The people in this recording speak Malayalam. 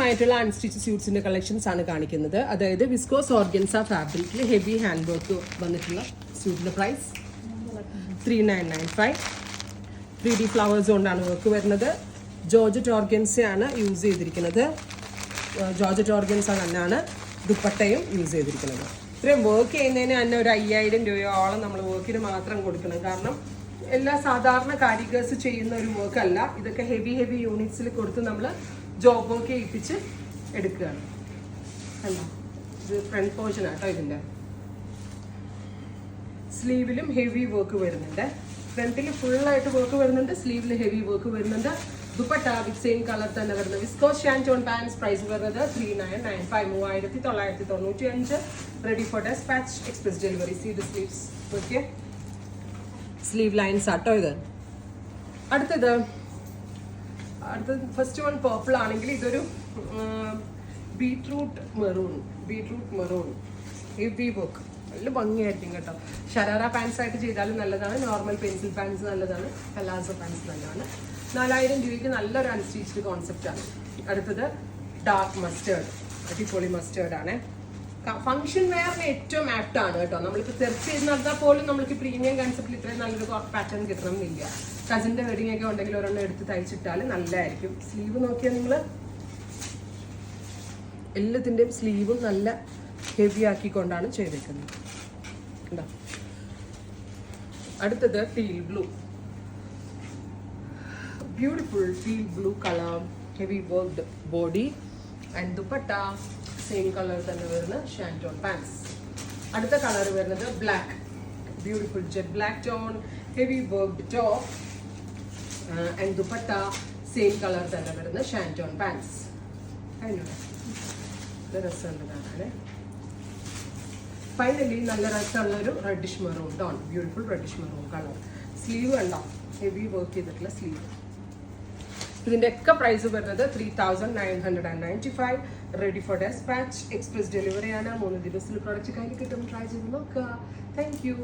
ആയിട്ടുള്ള അൺസ്റ്റിച്ച് സ്യൂട്ട്സിന്റെ കളക്ഷൻസ് ആണ് കാണിക്കുന്നത്. അതായത് വിസ്കോസ് ഓർഗൻസ ഫാബ്രിക്കിൽ ഹെവി ഹാൻഡ് വർക്ക് വന്നിട്ടുള്ള സ്യൂട്ടിന്റെ പ്രൈസ് 3995. 3D ഫ്ലവേഴ്സ് കൊണ്ടാണ് വർക്ക് വരുന്നത്. ജോർജറ്റ് ഓർഗൻസയാണ് യൂസ് ചെയ്തിരിക്കുന്നത്. ജോർജറ്റ് ഓർഗൻസ തന്നെയാണ് ദുപ്പട്ടയും യൂസ് ചെയ്തിരിക്കുന്നത്. ഇത്രയും വർക്ക് ചെയ്യുന്നതിന് തന്നെ ഒരു 5000 രൂപയോളം നമ്മൾ വർക്കിന് മാത്രം കൊടുക്കണം. കാരണം എല്ലാ സാധാരണ കാരിഗേഴ്സ് ചെയ്യുന്ന ഒരു വർക്ക് അല്ല. ഇതൊക്കെ ഹെവി യൂണിറ്റ്സിൽ കൊടുത്ത് നമ്മൾ ജോബ് വർക്ക് ചെയ്യിപ്പിച്ച് എടുക്കുകയാണ്. അല്ല, ഇത് ഫ്രണ്ട് പോർഷൻ ആട്ടോ. ഇതിൻ്റെ സ്ലീവിലും ഹെവി വർക്ക് വരുന്നുണ്ട്. ഫ്രണ്ടിൽ ഫുള്ളായിട്ട് വർക്ക് വരുന്നുണ്ട്, സ്ലീവിൽ ഹെവി വർക്ക് വരുന്നുണ്ട്. ദുപ്പട്ട വിത്ത് സെയിം കളർ തന്നെ വരുന്നത് വിസ്കോസ് ഷാൻറ്റോൺ പാൻസ്. പ്രൈസ് വരുന്നത് 3995, 3995. Ready for dispatch, express delivery. See the sleeves. Okay, sleeve lines ആട്ടോ ഇത്. അടുത്തത് ഫസ്റ്റ് വൺ പേർപ്പിൾ ആണെങ്കിൽ ഇതൊരു ബീട്രൂട്ട് മെറൂൺ ഹെവി വർക്ക്. നല്ല ഭംഗിയായിരിക്കും കേട്ടോ. ഷരാറ പാൻസ് ആയിട്ട് ചെയ്താലും നല്ലതാണ്, നോർമൽ പെൻസിൽ പാൻസ് നല്ലതാണ്, പലാസോ പാൻസ് നല്ലതാണ്. 4000 രൂപയ്ക്ക് നല്ലൊരു അൺസ്റ്റിച്ച്ഡ് കോൺസെപ്റ്റാണ്. അടുത്തത് ഡാർക്ക് മസ്റ്റേർഡ്, അടിപൊളി മസ്റ്റേർഡ് ആണ്. ഫംഗ്ഷൻ വെയറിന് ഏറ്റവും ആപ്റ്റ് ആണ് കേട്ടോ. നമ്മളിപ്പോൾ സെർച്ച് ചെയ്ത് നടന്നാൽ പോലും നമ്മൾക്ക് പ്രീമിയം കൺസെപ്റ്റിൽ ഇത്രയും നല്ലൊരു പാറ്റേൺ കിട്ടണമെന്നില്ല. കസിൻ്റെ വെഡിങ് ഒക്കെ ഉണ്ടെങ്കിൽ ഒരെണ്ണം എടുത്ത് തയ്ച്ചിട്ടാൽ നല്ലതായിരിക്കും. സ്ലീവ് നോക്കിയാൽ നിങ്ങൾ എല്ലാത്തിൻ്റെയും സ്ലീവും നല്ല ഹെവി ആക്കിക്കൊണ്ടാണ് ചെയ്തേക്കുന്നത്. അടുത്തത് teal blue, beautiful teal blue colour, heavy worked body and dupatta same colour തന്നെ വരുന്ന ഷാൻറ്റോൺ പാൻസ്. അടുത്ത കളർ വരുന്നത് black, beautiful jet black tone, heavy worked top and dupatta same colour തന്നെ വരുന്ന ഷാൻറ്റോൺ പാൻസ്. ഇത് രസമുണ്ട് കാണാൻ. ഫൈനലി നല്ല രസമുള്ളൊരു reddish maroon tone, beautiful reddish maroon colour. Sleeve കണ്ടോ, ഹെവി വർക്ക് ചെയ്തിട്ടുള്ള സ്ലീവ്. ഇതിൻ്റെ ഒക്കെ പ്രൈസ് വരുന്നത് 3995. Ready for dispatch, express delivery ആണ്. 3 ദിവസത്തിൽ പ്രൊഡക്റ്റ് കയ്യിൽ കിട്ടും. ട്രൈ ചെയ്ത് നോക്കുക. Thank U.